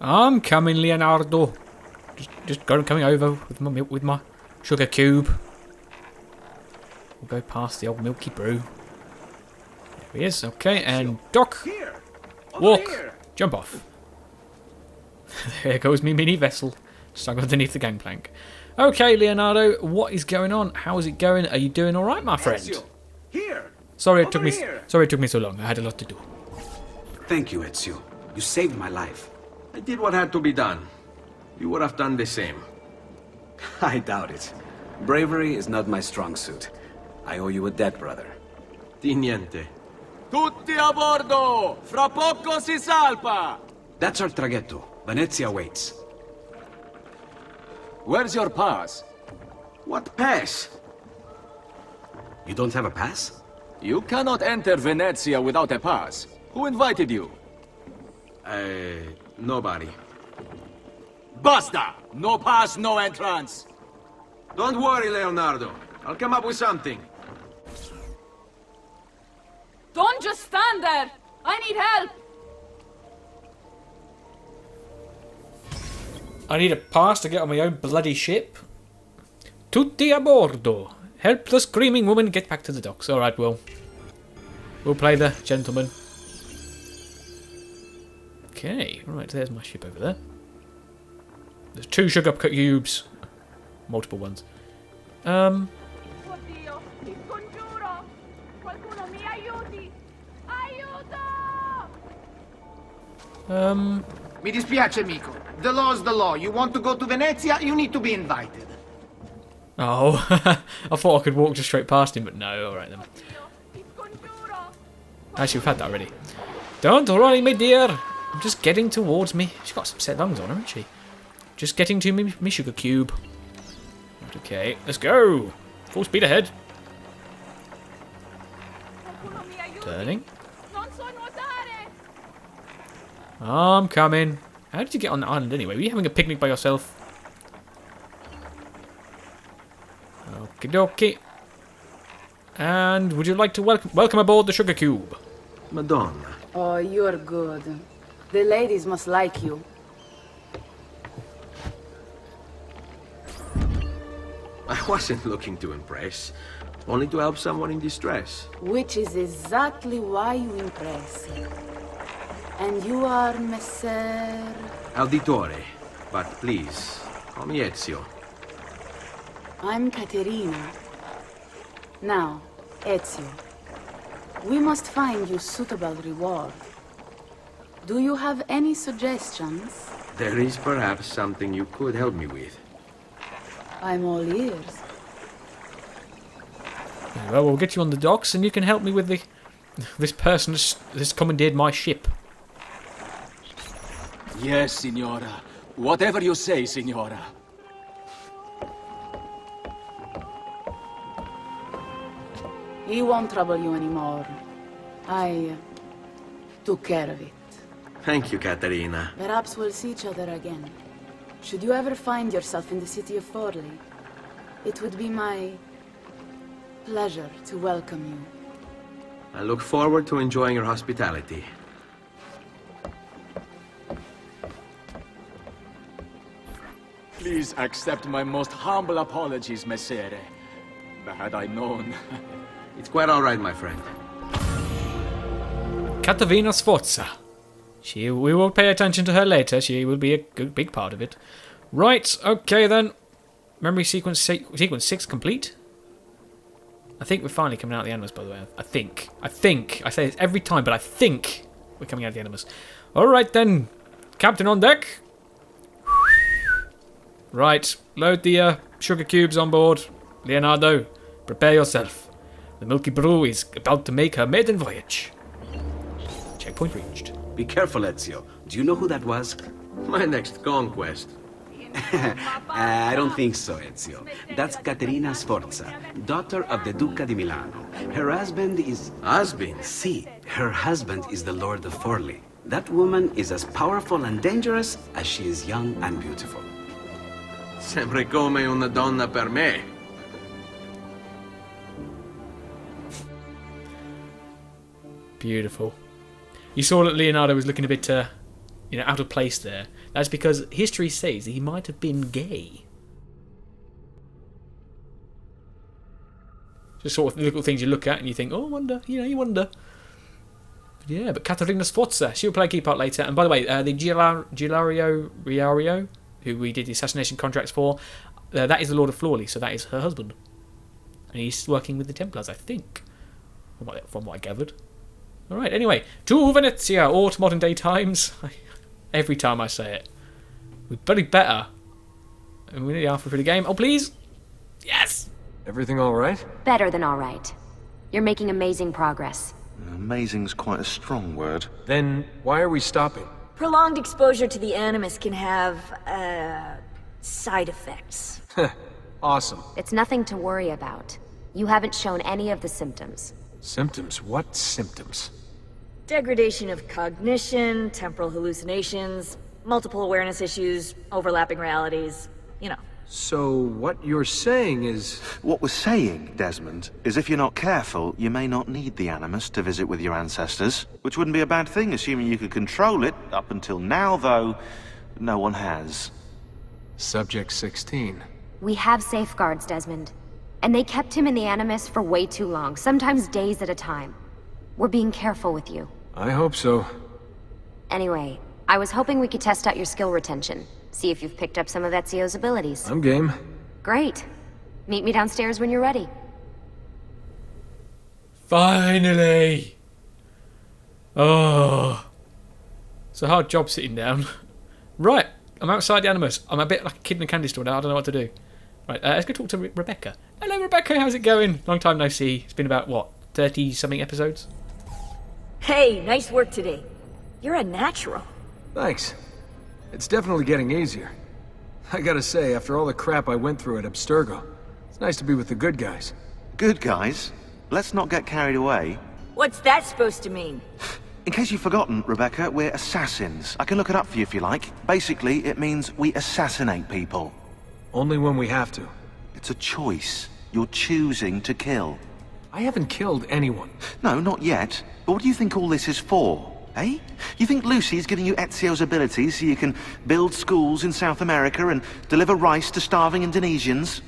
I'm coming, Leonardo. Just coming over with my sugar cube. We'll go past the old Milky Brew. There he is. Okay, and dock. Walk. Jump off. There goes me mini vessel. Stuck underneath the gangplank. Okay, Leonardo, what is going on? How is it going? Are you doing all right, my friend? Ezio, here. Sorry it took me so long. I had a lot to do. Thank you, Ezio. You saved my life. I did what had to be done. You would have done the same. I doubt it. Bravery is not my strong suit. I owe you a debt, brother. Di niente. Tutti a bordo! Fra poco si salpa! That's our traghetto. Venezia waits. Where's your pass? What pass? You don't have a pass? You cannot enter Venezia without a pass. Who invited you? Nobody. Basta! No pass, no entrance! Don't worry, Leonardo. I'll come up with something. Don't just stand there! I need help! I need a pass to get on my own bloody ship. Tutti a bordo. Help the screaming woman get back to the docks. Alright, we'll play the gentleman. Okay, right, there's my ship over there. There's 2 sugar cubes. Multiple ones. Oddio, ti congiuro! Qualcuno mi aiuti! Aiuto! Mi dispiace, amico. The law's the law. You want to go to Venezia, you need to be invited. Oh, I thought I could walk just straight past him, but no, alright then. Ti congiuro! Actually, we've had that already. Don't worry, my dear. I'm just getting towards me. She's got some set lungs on her, hasn't she? Just getting to me sugar cube. Right, okay, let's go. Full speed ahead. Qualcuno mi aiuti! Turning. Non so nuotare! I'm coming. How did you get on the island anyway? Were you having a picnic by yourself? Okie dokie. And would you like to welcome aboard the sugar cube? Madonna. Oh, you're good. The ladies must like you. I wasn't looking to impress. Only to help someone in distress. Which is exactly why you impress. And you are Messer... Auditore. But please, call me Ezio. I'm Caterina. Now, Ezio, we must find you suitable reward. Do you have any suggestions? There is perhaps something you could help me with. I'm all ears. Well, we'll get you on the docks and you can help me with this person that's commandeered my ship. Yes, signora. Whatever you say, signora. He won't trouble you anymore. I took care of it. Thank you, Caterina. Perhaps we'll see each other again. Should you ever find yourself in the city of Forli, it would be my pleasure to welcome you. I look forward to enjoying your hospitality. Please accept my most humble apologies, Messere. Had I known... It's quite all right, my friend. Caterina Sforza. We will pay attention to her later. She will be a big part of it. Right, okay then. Memory sequence 6 complete. I think we're finally coming out of the Animus, by the way. I think. I say this every time, but I think we're coming out of the Animus. Alright then. Captain on deck. Right, load the sugar cubes on board. Leonardo, prepare yourself. The Milky Brew is about to make her maiden voyage. Checkpoint reached. Be careful, Ezio. Do you know who that was? My next conquest. I don't think so, Ezio. That's Caterina Sforza, daughter of the Duca di Milano. Her husband is... Husband? See, her husband is the Lord of Forli. That woman is as powerful and dangerous as she is young and beautiful. Sempre come una donna per me. Beautiful. You saw that Leonardo was looking a bit out of place there. That's because history says that he might have been gay. Just sort of little things you look at and you think, oh, I wonder, you wonder. But yeah, but Caterina Sforza, she'll play a key part later. And by the way, the Gilario Riario, who we did the assassination contracts for, that is the Lord of Flawley, so that is her husband. And he's working with the Templars, I think, from what I gathered. Alright, anyway, to Venezia, or to modern day times. Every time I say it. We'd better. And we need the alpha for the game. Oh, please! Yes! Everything all right? Better than all right. You're making amazing progress. Amazing's quite a strong word. Then why are we stopping? Prolonged exposure to the Animus can have, side effects. Awesome. It's nothing to worry about. You haven't shown any of the symptoms. Symptoms? What symptoms? Degradation of cognition, temporal hallucinations, multiple awareness issues, overlapping realities, So what you're saying is... What we're saying, Desmond, is if you're not careful, you may not need the Animus to visit with your ancestors. Which wouldn't be a bad thing, assuming you could control it. Up until now, though, no one has. Subject 16. We have safeguards, Desmond. And they kept him in the Animus for way too long, sometimes days at a time. We're being careful with you. I hope so. Anyway, I was hoping we could test out your skill retention. See if you've picked up some of Ezio's abilities. I'm game. Great. Meet me downstairs when you're ready. Finally! Oh. It's a hard job sitting down. Right, I'm outside the Animus. I'm a bit like a kid in a candy store now. I don't know what to do. Right, let's go talk to Rebecca. Hello, Rebecca. How's it going? Long time no see. It's been about, 30-something episodes? Hey, nice work today. You're a natural. Thanks. It's definitely getting easier. I gotta say, after all the crap I went through at Abstergo, it's nice to be with the good guys. Good guys? Let's not get carried away. What's that supposed to mean? In case you've forgotten, Rebecca, we're assassins. I can look it up for you if you like. Basically, it means we assassinate people. Only when we have to. It's a choice. You're choosing to kill. I haven't killed anyone. No, not yet. But what do you think all this is for? Eh? You think Lucy's giving you Ezio's abilities so you can build schools in South America and deliver rice to starving Indonesians?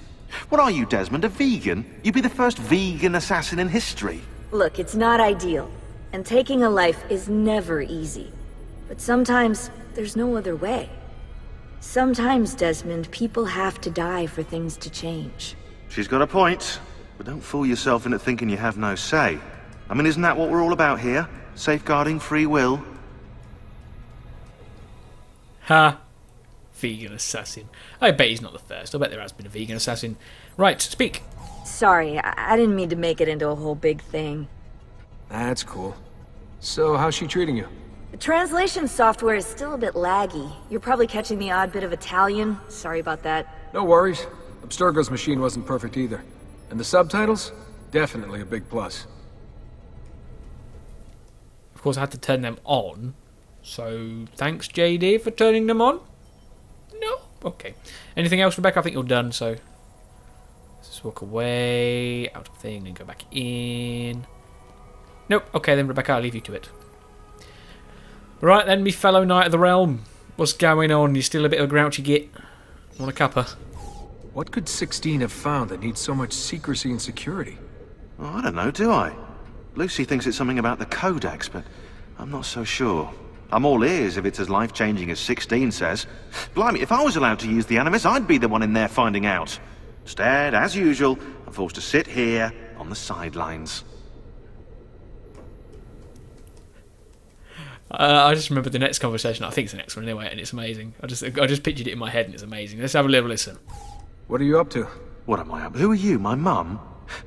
What are you, Desmond, a vegan? You'd be the first vegan assassin in history. Look, it's not ideal. And taking a life is never easy. But sometimes, there's no other way. Sometimes, Desmond, people have to die for things to change. She's got a point. But don't fool yourself into thinking you have no say. I mean, isn't that what we're all about here? Safeguarding free will? Ha! Vegan assassin. I bet he's not the first. I bet there has been a vegan assassin. Right, speak. Sorry, I didn't mean to make it into a whole big thing. That's cool. So, how's she treating you? The translation software is still a bit laggy. You're probably catching the odd bit of Italian. Sorry about that. No worries. Abstergo's machine wasn't perfect either. And the subtitles? Definitely a big plus. Of course, I had to turn them on. So, thanks, JD, for turning them on. No? Okay. Anything else, Rebecca? I think you're done, so... Let's just walk away, out of thing, then go back in. Nope. Okay, then, Rebecca, I'll leave you to it. Right, then, me fellow Knight of the Realm. What's going on? You still a bit of a grouchy git? Want a cuppa? What could 16 have found that needs so much secrecy and security? Oh, I don't know, do I? Lucy thinks it's something about the Codex, but I'm not so sure. I'm all ears if it's as life-changing as 16 says. Blimey, if I was allowed to use the Animus, I'd be the one in there finding out. Instead, as usual, I'm forced to sit here on the sidelines. I just remember the next conversation. I think it's the next one anyway, and it's amazing. I just pictured it in my head, and it's amazing. Let's have a little listen. What are you up to? What am I up to? Who are you, my mum?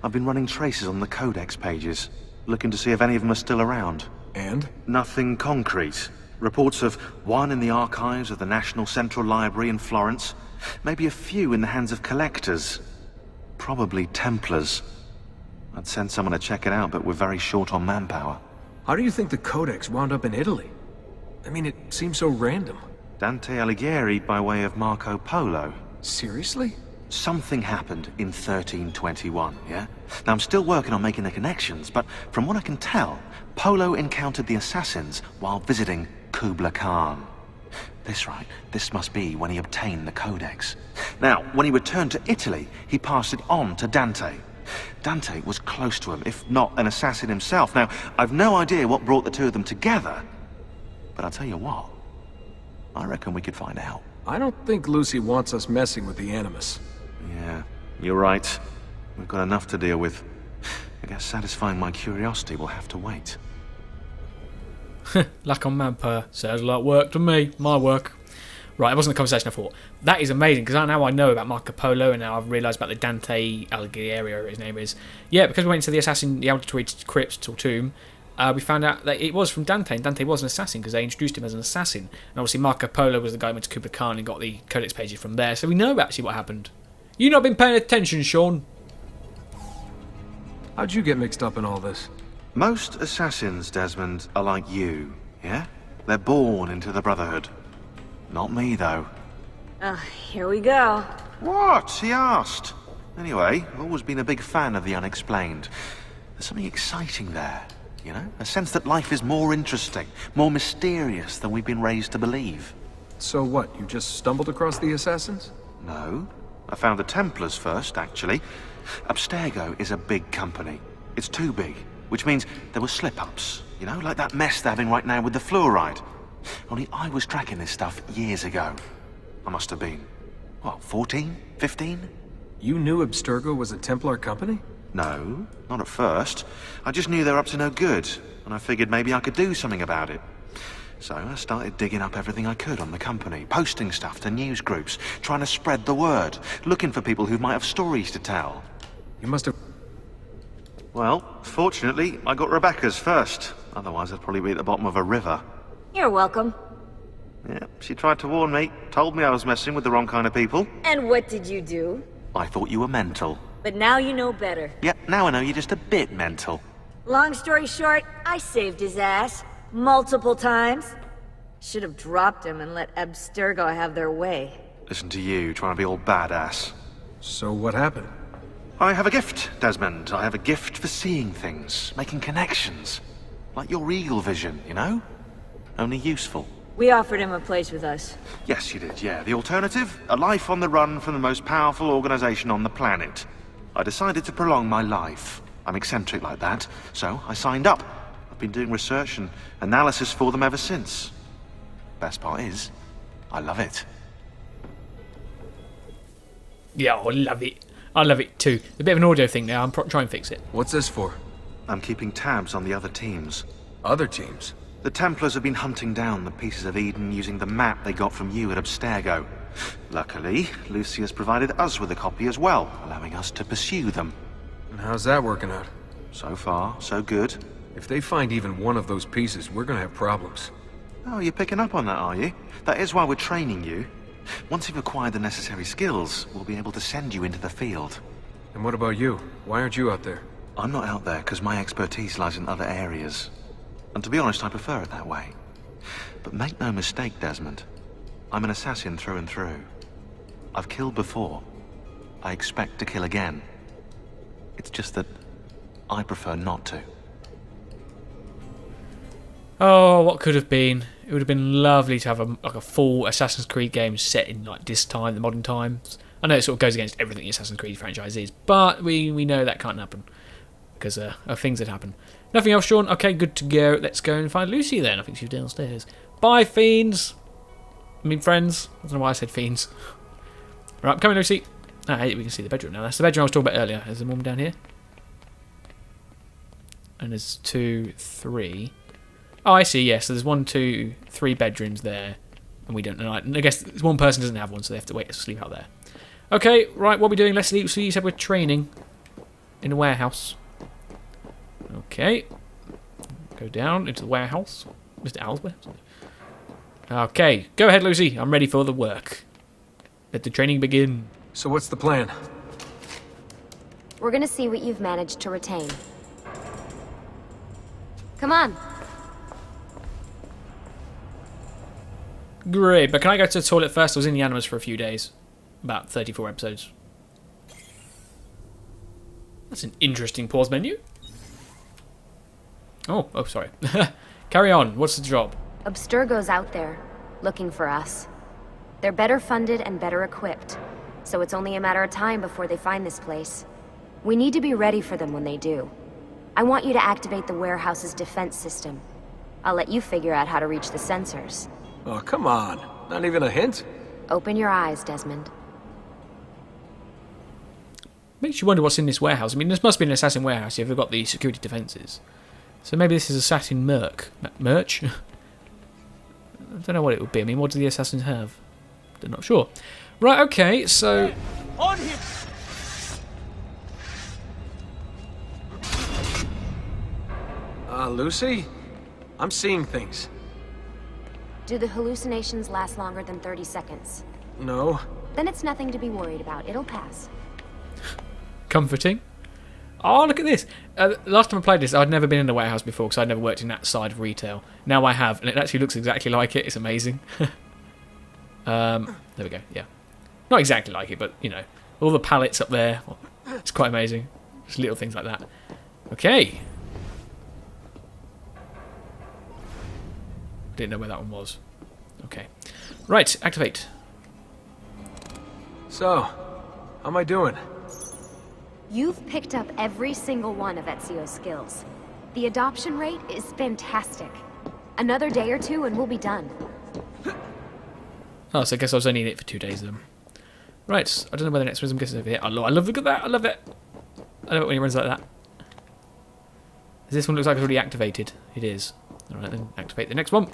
I've been running traces on the Codex pages, looking to see if any of them are still around. And? Nothing concrete. Reports of one in the archives of the National Central Library in Florence. Maybe a few in the hands of collectors. Probably Templars. I'd send someone to check it out, but we're very short on manpower. How do you think the Codex wound up in Italy? I mean, it seems so random. Dante Alighieri by way of Marco Polo. Seriously? Something happened in 1321, yeah? Now, I'm still working on making the connections, but from what I can tell, Polo encountered the assassins while visiting Kubla Khan. This must be when he obtained the Codex. Now, when he returned to Italy, he passed it on to Dante. Dante was close to him, if not an assassin himself. Now, I've no idea what brought the two of them together, but I'll tell you what, I reckon we could find out. I don't think Lucy wants us messing with the Animus. Yeah, you're right. We've got enough to deal with. I guess satisfying my curiosity will have to wait. Lack on manpower. Sounds like work to me. My work. Right, it wasn't the conversation I thought. That is amazing, because now I know about Marco Polo, and now I've realised about the Dante Alighieri, whatever his name is. Yeah, because we went to the assassin, the Auditore crypt or tomb, we found out that it was from Dante, and Dante was an assassin, because they introduced him as an assassin. And obviously Marco Polo was the guy who went to Kublai Khan and got the codex pages from there, so we know actually what happened. You not been paying attention, Sean? How'd you get mixed up in all this? Most assassins, Desmond, are like you, yeah? They're born into the Brotherhood. Not me, though. Here we go. What? He asked. Anyway, I've always been a big fan of the unexplained. There's something exciting there, you know? A sense that life is more interesting, more mysterious than we've been raised to believe. So what, you just stumbled across the assassins? No. I found the Templars first, actually. Abstergo is a big company. It's too big, which means there were slip-ups, you know, like that mess they're having right now with the fluoride. Only I was tracking this stuff years ago. I must have been, what, 14? 15? You knew Abstergo was a Templar company? No, not at first. I just knew they were up to no good, and I figured maybe I could do something about it. So I started digging up everything I could on the company, posting stuff to news groups, trying to spread the word, looking for people who might have stories to tell. You must have... Well, fortunately, I got Rebecca's first. Otherwise, I'd probably be at the bottom of a river. You're welcome. Yeah, she tried to warn me, told me I was messing with the wrong kind of people. And what did you do? I thought you were mental. But now you know better. Yep, now I know you're just a bit mental. Long story short, I saved his ass. Multiple times. Should have dropped him and let Abstergo have their way. Listen to you, trying to be all badass. So what happened? I have a gift, Desmond. I have a gift for seeing things, making connections. Like your eagle vision, you know? Only useful. We offered him a place with us. Yes, you did, yeah. The alternative? A life on the run from the most powerful organization on the planet. I decided to prolong my life. I'm eccentric like that, so I signed up. I've been doing research and analysis for them ever since. Best part is, I love it. Yeah, I love it. I love it too. A bit of an audio thing now. I'm trying to fix it. What's this for? I'm keeping tabs on the other teams. Other teams? The Templars have been hunting down the pieces of Eden using the map they got from you at Abstergo. Luckily, Lucy has provided us with a copy as well, allowing us to pursue them. And how's that working out? So far, so good. If they find even one of those pieces, we're gonna have problems. Oh, you're picking up on that, are you? That is why we're training you. Once you've acquired the necessary skills, we'll be able to send you into the field. And what about you? Why aren't you out there? I'm not out there because my expertise lies in other areas. And to be honest, I prefer it that way. But make no mistake, Desmond. I'm an assassin through and through. I've killed before. I expect to kill again. It's just that I prefer not to. Oh, what could have been? It would have been lovely to have a full Assassin's Creed game set in like this time, the modern times. I know it sort of goes against everything the Assassin's Creed franchise is, but we know that can't happen because of things that happen. Nothing else, Sean? Okay, good to go. Let's go and find Lucy then. I think she's downstairs. Bye, fiends. I mean, friends. I don't know why I said fiends. Right, I'm coming, Lucy. Ah, hey, we can see the bedroom now. That's the bedroom I was talking about earlier. There's a mum down here. And there's 2, 3. Oh, I see, yes. So there's 1, 2, 3 bedrooms there. And we don't know. I guess one person doesn't have one, so they have to wait to sleep out there. Okay, right, what are we doing? Let's sleep. So you said we're training in a warehouse. Okay. Go down into the warehouse. Mr. Owl's warehouse. Okay, go ahead, Lucy. I'm ready for the work. Let the training begin. So what's the plan? We're gonna see what you've managed to retain. Come on. Great, but can I go to the toilet first? I was in the Animus for a few days. About 34 episodes. That's an interesting pause menu. Oh, sorry. Carry on. What's the job? Abstergo's out there. looking for us. They're better funded and better equipped, so it's only a matter of time before they find this place. We need to be ready for them when they do. I want you to activate the warehouse's defense system. I'll let you figure out how to reach the sensors. Oh, come on. Not even a hint? Open your eyes, Desmond. Makes you wonder what's in this warehouse. I mean, this must be an assassin warehouse if they've got the security defences. So maybe this is assassin merch? I don't know what it would be. I mean, what do the assassins have? They're not sure. Right, okay, so... On him! Lucy? I'm seeing things. Do the hallucinations last longer than 30 seconds? No. Then it's nothing to be worried about. It'll pass. Comforting. Oh, look at this. Last time I played this, I'd never been in a warehouse before because I'd never worked in that side of retail. Now I have, and it actually looks exactly like it. It's amazing. There we go, yeah. Not exactly like it, but, you know, all the pallets up there. It's quite amazing. Just little things like that. Okay. Didn't know where that one was. Okay. Right, activate. So, how am I doing? You've picked up every single one of Ezio's skills. The adoption rate is fantastic. Another day or two and we'll be done. Oh, so I guess I was only in it for 2 days then. Right, I don't know where the next one is. I'm guessing over here. Oh, I love, look at that. I love it. I love it when he runs like that. This one looks like it's already activated. It is. Alright then, activate the next one.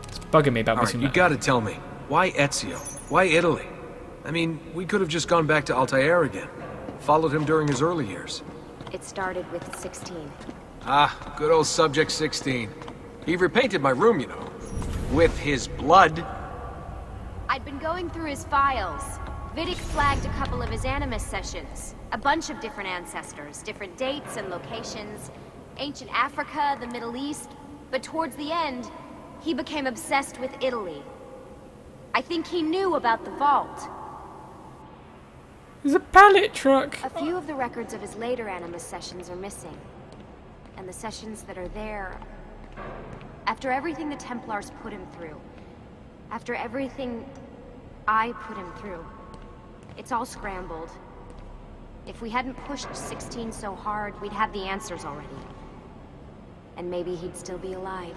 It's bugging me about missing you that. gotta tell me. Why Ezio? Why Italy? I mean, we could have just gone back to Altair again. Followed him during his early years. It started with 16. Ah, good old Subject 16. He repainted my room, you know. With his blood. I'd been going through his files. Vidic flagged a couple of his Animus sessions. A bunch of different ancestors, different dates and locations. Ancient Africa, the Middle East. But towards the end, he became obsessed with Italy. I think he knew about the vault. There's a pallet truck! A few of the records of his later Animus sessions are missing. And the sessions that are there... After everything the Templars put him through, after everything I put him through, it's all scrambled. If we hadn't pushed 16 so hard, we'd have the answers already. And maybe he'd still be alive.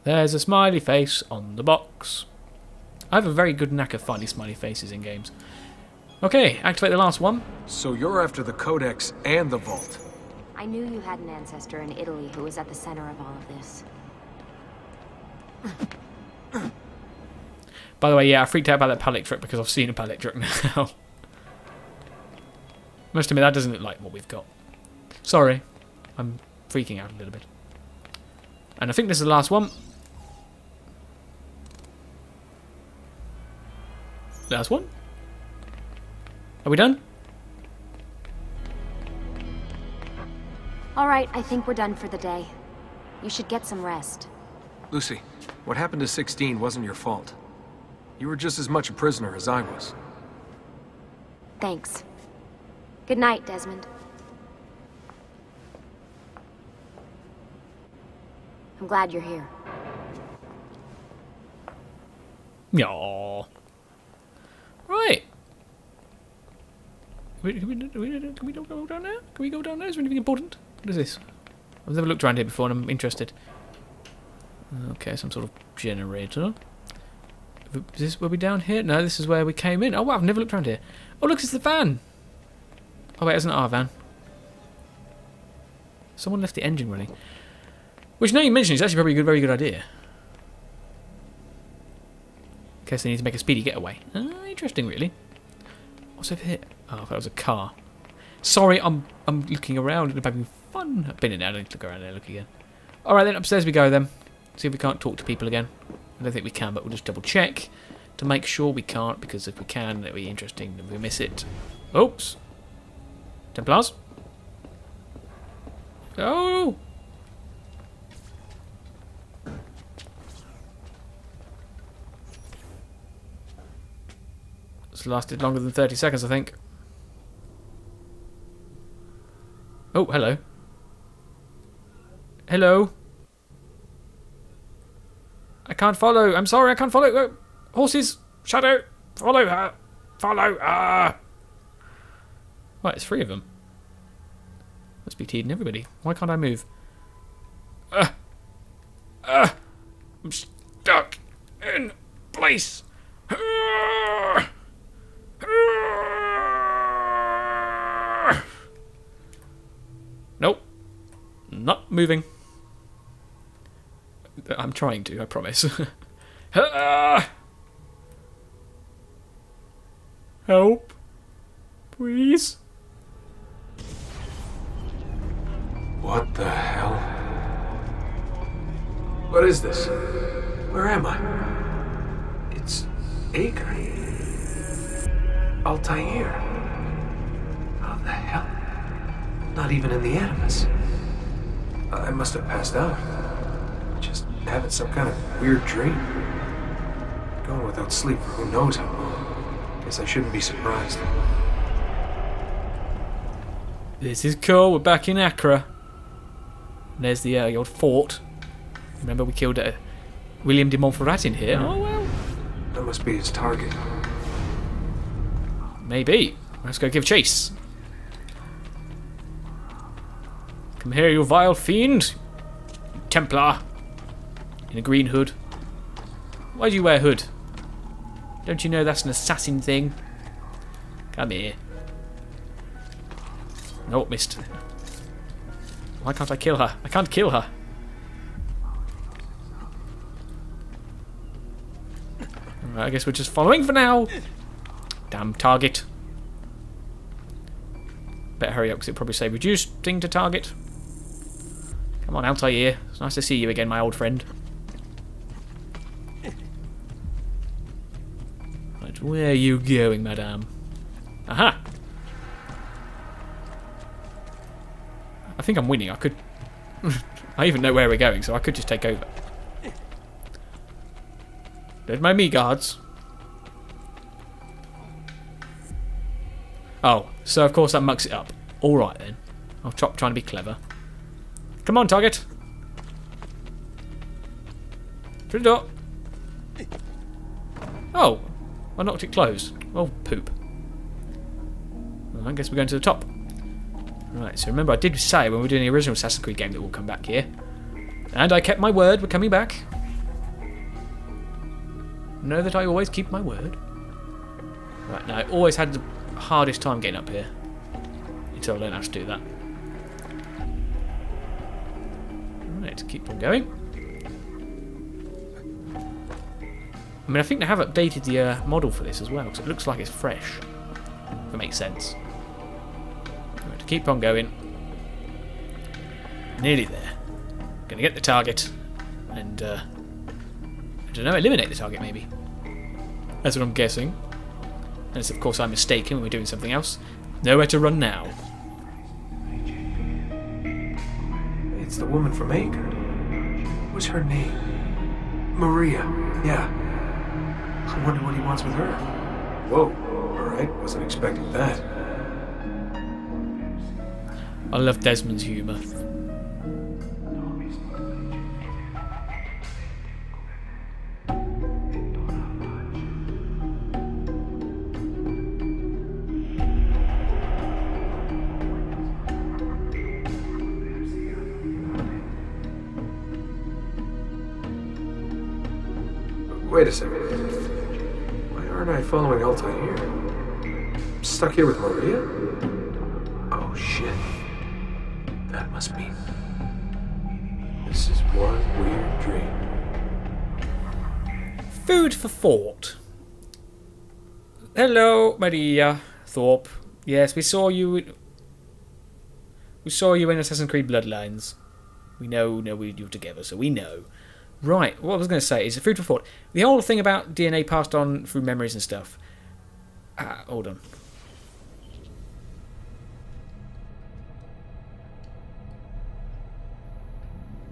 There's a smiley face on the box. I have a very good knack of finding smiley faces in games. Okay, activate the last one. So you're after the Codex and the Vault. I knew you had an ancestor in Italy who was at the center of all of this. By the way, yeah, I freaked out about that pallet truck because I've seen a pallet truck now. Must admit, that doesn't look like what we've got. Sorry. I'm freaking out a little bit. And I think this is the last one. Last one? Are we done? All right, I think we're done for the day. You should get some rest. Lucy, what happened to 16 wasn't your fault. You were just as much a prisoner as I was. Thanks. Good night, Desmond. I'm glad you're here. Aww. Right. Can we go down there? Can we go down there? Is there anything important? What is this? I've never looked around here before and I'm interested. Okay, some sort of generator. Is this where we down here? No, this is where we came in. Oh wow, I've never looked around here. Oh look, it's the van. Oh wait, it's not our van. Someone left the engine running. Which now you mention is actually probably a very good idea. In case they need to make a speedy getaway. Interesting really. What's over here? Oh, that was a car. Sorry, I'm looking around and having fun. I've been in there, I don't need to look around there, look again. Alright then, upstairs we go then. See if we can't talk to people again. I don't think we can, but we'll just double check to make sure we can't, because if we can, it'll be interesting if we miss it. Oops. Templars? Oh! It's lasted longer than 30 seconds, I think. Oh, hello. Hello. I can't follow. I'm sorry, I can't follow. Oh, horses. Shadow. Follow her. Follow her. Right, it's 3 of them. Must be teeding everybody. Why can't I move? I'm stuck in place. Nope. Not moving. I'm trying to, I promise. Help. Please. What the hell? What is this? Where am I? It's Acre. Altair. How the hell? Not even in the Animus. I must have passed out. Just having some kind of weird dream. Going without sleep for who knows how long. Guess I shouldn't be surprised. This is cool, we're back in Accra. And there's the old fort. Remember we killed William de Montferrat in here? Oh well. That must be his target. Maybe. Let's go give chase. Come here, you vile fiend. You Templar. In a green hood. Why do you wear a hood? Don't you know that's an assassin thing? Come here. Nope, missed. Why can't I kill her? I can't kill her. Alright, I guess we're just following for now. Damn target. Better hurry up because it'll probably say reduce thing to target. Come on, Altair. It's nice to see you again, my old friend. Right, where are you going, madame? Aha! I think I'm winning. I could... I even know where we're going, so I could just take over. There's my me guards. Oh, so of course that mucks it up. Alright then. I'll stop trying to be clever. Come on, target. Through the door. Oh, I knocked it closed. Oh, poop. Well, I guess we're going to the top. Right, so remember I did say when we were doing the original Assassin's Creed game that we'll come back here. And I kept my word, we're coming back. Know that I always keep my word. Right, now I always had the hardest time getting up here. Until I learned how to do that. Right, keep on going. I mean, I think they have updated the model for this as well, because it looks like it's fresh. If that makes sense. Right, to keep on going. Nearly there. Gonna get the target. And, I don't know, eliminate the target maybe. That's what I'm guessing. Unless, of course, I'm mistaken when we're doing something else. Nowhere to run now. It's the woman from Acre. What's her name? Maria. Yeah. I wonder what he wants with her. Whoa. Alright, wasn't expecting that. I love Desmond's humour. Wait a second. Why aren't I following Altair? I'm stuck here with Maria? Oh shit. That must mean this is one weird dream. Food for thought. Hello, Maria Thorpe. Yes, we saw you. We saw you in Assassin's Creed Bloodlines. We know you're together, so we know. Right, what I was going to say is food for thought. The whole thing about DNA passed on through memories and stuff. Hold on.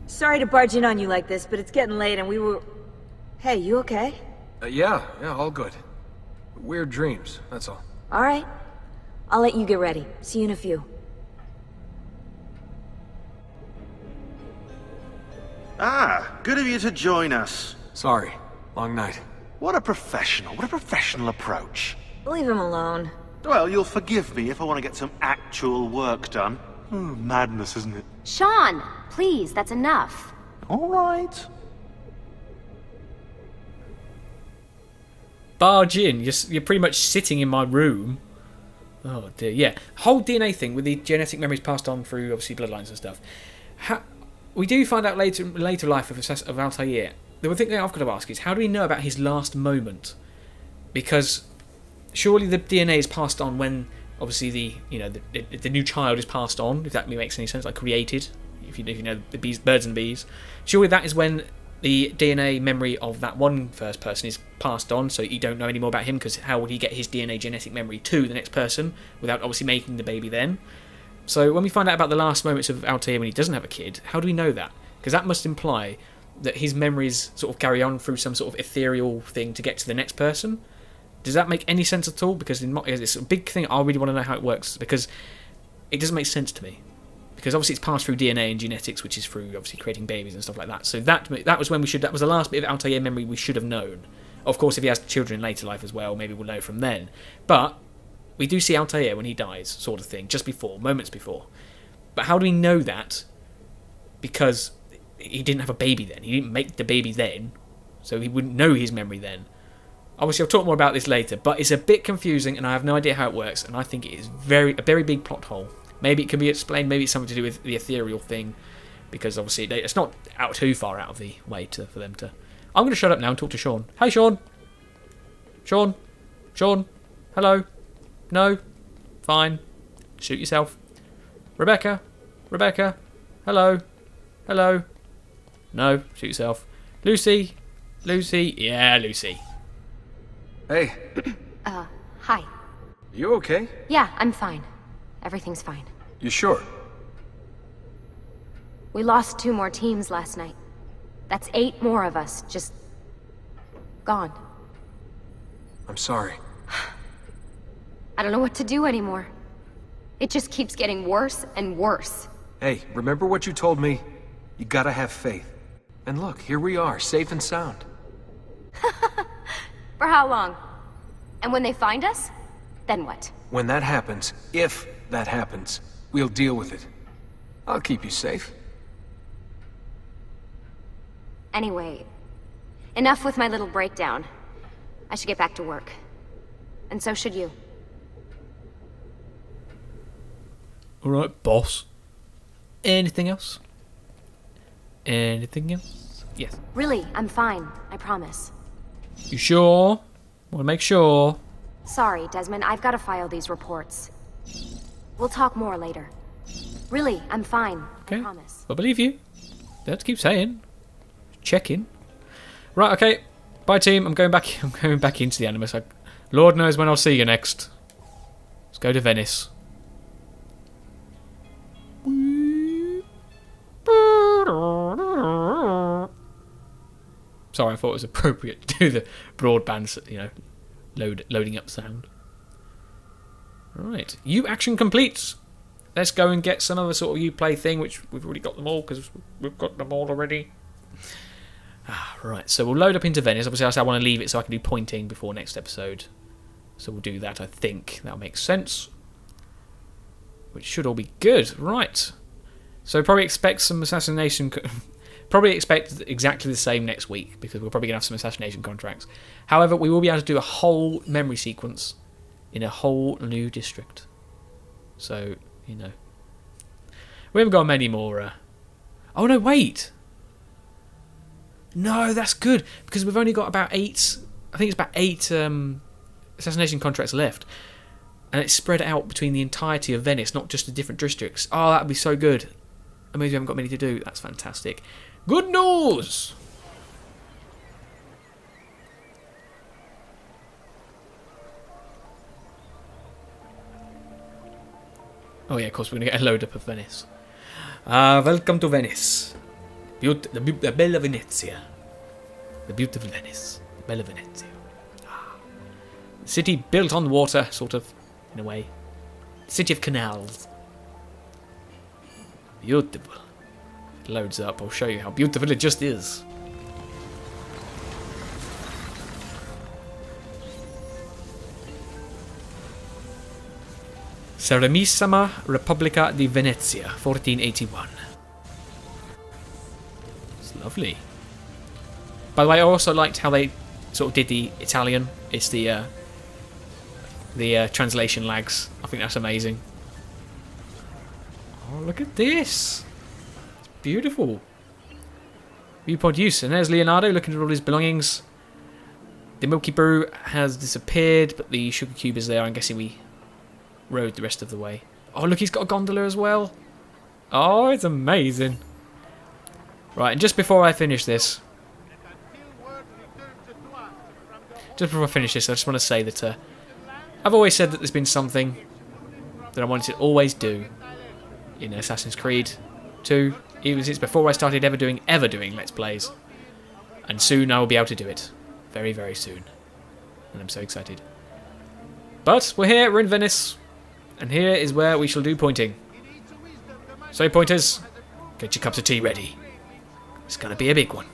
Sorry to barge in on you like this, but it's getting late and we were... Hey, you okay? Yeah, all good. Weird dreams, that's all. Alright. I'll let you get ready. See you in a few. Ah, good of you to join us. Sorry. Long night. What a professional approach. Leave him alone. Well, you'll forgive me if I want to get some actual work done. Madness, isn't it? Sean, please, that's enough. All right. Barge in. You're pretty much sitting in my room. Oh dear, yeah. Whole DNA thing with the genetic memories passed on through obviously bloodlines and stuff. We do find out later life of Altair. The one thing I've got to ask is, how do we know about his last moment? Because surely the DNA is passed on when obviously the new child is passed on. If that makes any sense, like created. If you know the birds and bees, surely that is when the DNA memory of that one first person is passed on, so you don't know any more about him, because how would he get his DNA genetic memory to the next person without obviously making the baby then? So when we find out about the last moments of Altair when he doesn't have a kid, how do we know that? Because that must imply that his memories sort of carry on through some sort of ethereal thing to get to the next person. Does that make any sense at all? Because it's a big thing. I really want to know how it works, because it doesn't make sense to me. Because obviously it's passed through DNA and genetics, which is through obviously creating babies and stuff like that. So that was when that was the last bit of Altair memory we should have known. Of course, if he has children in later life as well, maybe we'll know from then. But we do see Altair when he dies, sort of thing, just before, moments before. But how do we know that? Because he didn't have a baby then. He didn't make the baby then, so he wouldn't know his memory then. Obviously, I'll talk more about this later, but it's a bit confusing, and I have no idea how it works, and I think it is a very big plot hole. Maybe it can be explained, maybe it's something to do with the ethereal thing, because obviously it's not too far out of the way for them to... I'm going to shut up now and talk to Sean. Hey, Sean! Sean? Hello? No? Fine. Shoot yourself. Rebecca? Hello? No? Shoot yourself. Lucy? Yeah, Lucy. Hey. Hi. You okay? Yeah, I'm fine. Everything's fine. You sure? We lost 2 more teams last night. That's 8 more of us, just... gone. I'm sorry. I don't know what to do anymore. It just keeps getting worse and worse. Hey, remember what you told me? You gotta have faith. And look, here we are, safe and sound. For how long? And when they find us, then what? When that happens, if that happens, we'll deal with it. I'll keep you safe. Anyway, enough with my little breakdown. I should get back to work. And so should you. Alright, boss. Anything else? Yes. Really, I'm fine. I promise. You sure? Want to make sure. Sorry, Desmond. I've got to file these reports. We'll talk more later. Really, I'm fine. Okay. I promise. I believe you. Let's keep saying. Checking. Right, okay. Bye, team. I'm going back into the Animus. Lord knows when I'll see you next. Let's go to Venice. Sorry, I thought it was appropriate to do the broadband, loading up sound. Right, action complete. Let's go and get some other sort of Uplay thing, which we've already got them all, because we've got them all already. Right, so we'll load up into Venice. Obviously, I want to leave it so I can do pointing before next episode. So we'll do that, I think. That'll make sense. Which should all be good. Right. So probably expect some assassination... Probably expect exactly the same next week, because we're probably going to have some assassination contracts. However, we will be able to do a whole memory sequence in a whole new district. So, we haven't got many more... Oh, no, wait! No, that's good, because we've only got about 8... I think it's about 8 assassination contracts left. And it's spread out between the entirety of Venice, not just the different districts. Oh, that would be so good. I mean, we haven't got many to do. That's fantastic. Good news! Oh yeah, of course, we're going to get a load up of Venice. Welcome to Venice. The Bella Venezia. The beautiful Venice. The Bella Venezia. The city built on water, sort of, in a way. City of canals. Beautiful. It loads up. I'll show you how beautiful it just is. Serenissima Repubblica di Venezia, 1481. It's lovely. By the way, I also liked how they sort of did the Italian. It's the translation lags. I think that's amazing. Oh, look at this. It's beautiful. Viewpoint use. And there's Leonardo looking at all his belongings. The Milky Brew has disappeared, but the sugar cube is there. I'm guessing we rode the rest of the way. Oh, look, he's got a gondola as well. Oh, it's amazing. Right, and just before I finish this, I just want to say that I've always said that there's been something that I wanted to always do in Assassin's Creed 2, even since before I started ever doing Let's Plays. And soon I will be able to do it. Very, very soon. And I'm so excited. But we're here, we're in Venice. And here is where we shall do pointing. So pointers, get your cups of tea ready. It's going to be a big one.